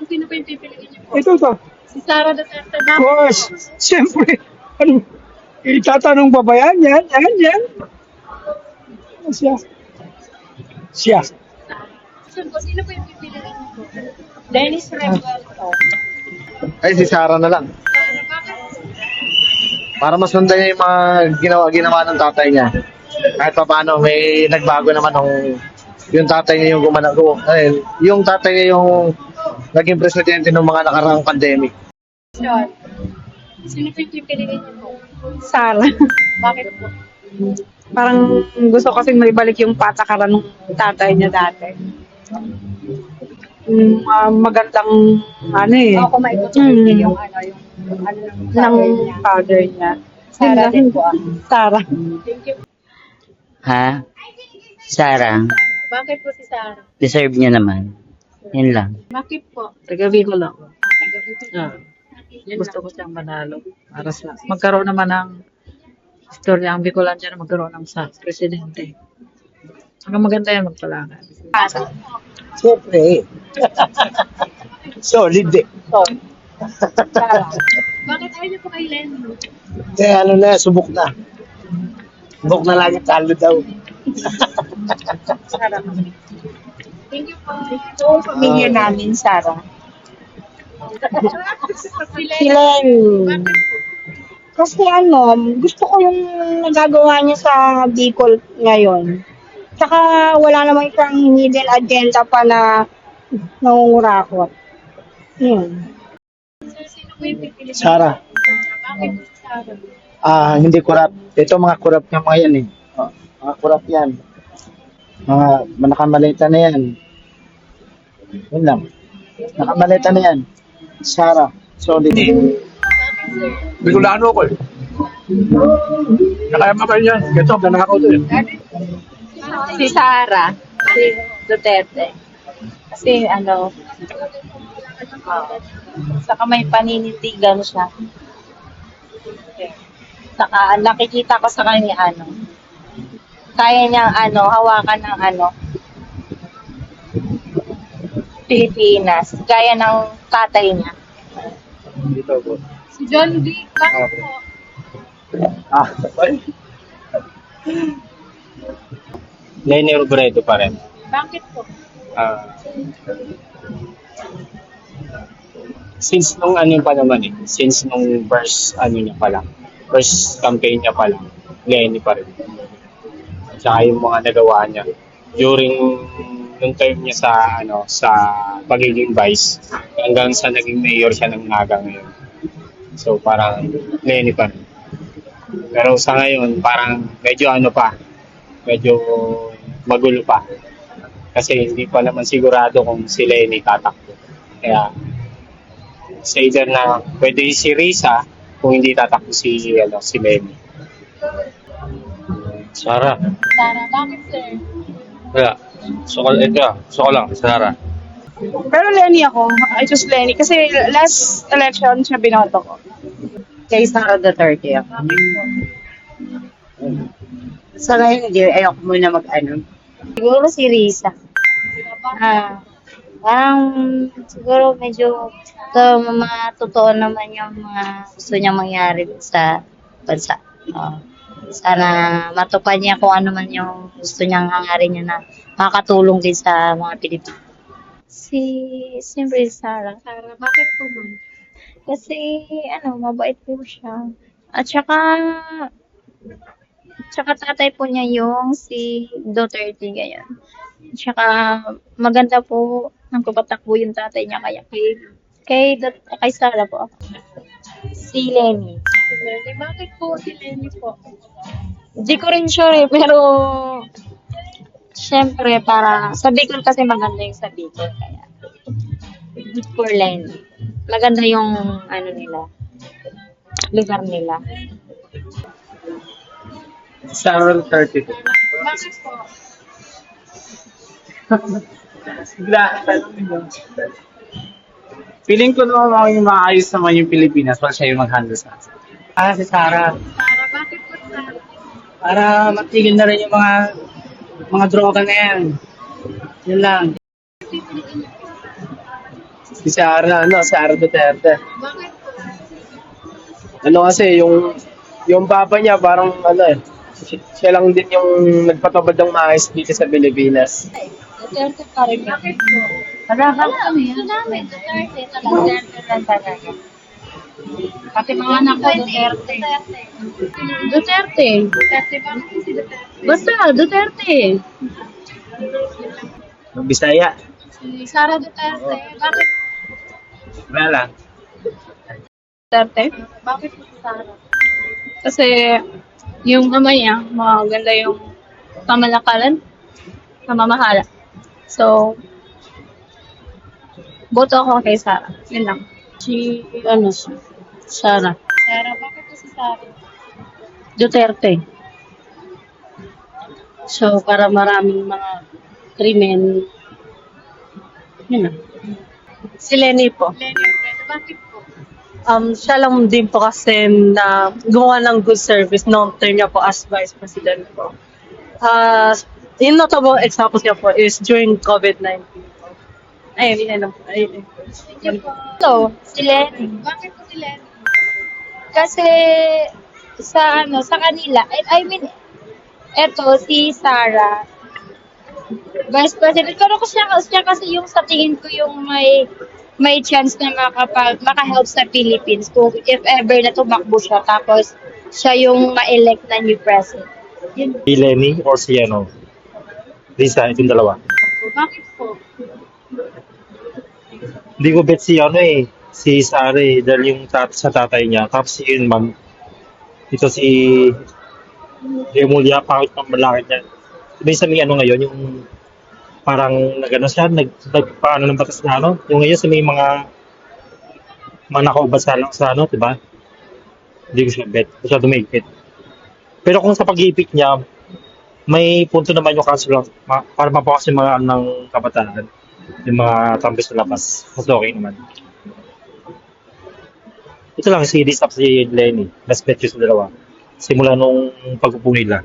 Sino pa yung pipiliin niyo po? Ito. Si Sara Duterte. Of course. Siyempre. Ano? Itatanong pa ba yan? Yan. Siya. Sino pa yung pipiliin niyo po? Dennis Revuelto. Ay, si Sarah na lang. Sara, bakit? Para masundan niya yung mga ginawa ng tatay niya. Kahit pa paano, may nagbago naman yung tatay niya yung yung tatay niya yung naging presidente ng mga nakaraang pandemic. Sean. Sino pa yung pipiliin niyo po? Sara. Bakit po? Parang gusto kasing maibalik yung patakaran ng tatay niya dati. Magandang Ako maikutuloy niya yung ng father niya. Sara din po. Sara. Thank you. Ha? Sarah, Bakit po si Sara? deserve niya naman. Yun lang. Bakit po? Tagabi ko lang. Yan Gusto ko siyang manalo. Para sa magkaroon naman ng istorya ang Bicolandia na magkaroon ng sa presidente. Ang maganda yan magpalakad. Siyempre. Solid eh. Sara. Bakit ayaw niyo po kay Lenny? Subok na. Subok na lagi talo daw. Sara. Thank you po. Ito ang pamilya namin, Sara. Si Si Lenny. Lenny. Bakit po? Kasi gusto ko yung nagagawa niya sa Bicol ngayon. Tsaka wala namang isang hidden agenda pa na nangungurakot. Yun. Sino po yung pipiliin? Sara. Bakit po si Sara? Hindi kurap. Ito mga kurap ng mga yan eh. Mga kurap yan. Mga nakamalita na yan. Yun lang. Nakamalita na yan. Sara. Solid. Bakit sir? Bicolano ko eh. Nakayama kayo yan. Ito, nanakaw to eh. Si Sara. Si Duterte. Kasi saka may paninindigan siya. Saka nakikita ko sa kanya kaya niyang hawakan ng Pilipinas. Gaya ng tatay niya. Dito po. Si John Vic. Bakit po? Lenny Robredo pa rin. Bakit po? Since nung pa naman since nung first niya pa lang, first campaign niya pa lang, Lenny pa rin. At saka yung mga nagawa niya during nung term niya sa pagiging vice hanggang sa naging mayor siya ng Naga ngayon. So parang Lenny pa rin. Pero sa ngayon parang medyo magulo pa. Kasi hindi pa naman sigurado kung si Lenny tatakbo. Kaya sa either na pwede si Risa kung hindi tatakbo si Lenny. Sara. Sara. Bakit sir? Kaya, suko lang, Sara. Pero Lenny ako. I choose Lenny. Kasi last election siya binoto ko. Kay Sara Duterte ako. Sa ngayon, hindi. Ayoko muna Siguro si Risa. Parang siguro medyo mga totoo naman yung mga gusto niyang mangyari sa bansa. Sana matupad niya kung ano man yung gusto niyang hangarin niya na makakatulong din sa mga Pilipino. Siyempre Sara. Sara. Bakit po ma'am? Kasi mabait po siya. At saka tatay po niya yung si Duterte ngayon. At saka maganda po ang papatakbo yung tatay niya kaya kay Sara po ako. Si Lenny. Si Lenny. Bakit po si Lenny po? Hindi ko rin sure pero syempre para sa Bicol kasi maganda yung sa Bicol kaya good for Lenny. Maganda yung lugar nila. Sara Duterte. Bakit po? Feeling ko naman yung maayos naman yung Pilipinas para siya yung mag-handle sa atin. Si Sara. Sara. Bakit po Sara? Para matigil na rin yung mga droga na yan. Yun lang. Si Sara, Sara Duterte. Bakit po? Ano kasi, yung papa niya parang siya lang din yung nagpatubad ng maayos dito sa Pilipinas. Duterte pa rin. Bakit po? Wala kami. Duterte talaga. Duterte lang talaga. Pati mga anak ko, Duterte. Duterte. Duterte, bakit po si Duterte? Basta, Duterte. Bisaya. Si Sara Duterte, bakit? Wala lang. Duterte. Bakit po si Sara? Kasi yung ama niya, maganda yung pamalakalan, pamamahala. So, boto ako kay Sarah. Yun lang. Sara. Sara, bakit po si Sara? Duterte. So, para maraming mga krimen, yun na. Si Lenny po. Lenny Robredo, bakit po? Siya lang din po kasi na gumawa ng good service noong term niya po as Vice President po. Yung notable example niya po is during COVID-19. Ayun. Sige po. So, si Lenny. Bakit po si Lenny? Kasi sa kanila, I mean, eto si Sarah, Vice President. Pero siya kasi yung sa tingin ko yung may chance na maka-help sa Philippines kung if ever na tumakbo siya tapos siya yung ma-elect na new president. Yun. Si Lenny or si Lisa, itong dalawa. Bakit po? Hindi ko bet si Sara dahil yung sa tatay niya. Tapos yun ma'am, ito si Remulia, pangit ng malaki niya. Minsan may ngayon, yung parang nagano siya, nagpaano ng batas na yung ngayon sa may mga nakaubad sa diba? Hindi ko siya bet, masyado mahigpit. Pero kung sa pag-iipit niya, may punto naman yung kaso lang, para mapakas yung mga ng kabataan, yung mga tambis sa labas. Mas okay naman. Ito lang si Lisa si Lenny. Best bet yun sa dalawa. Simula nung pagpupo nila.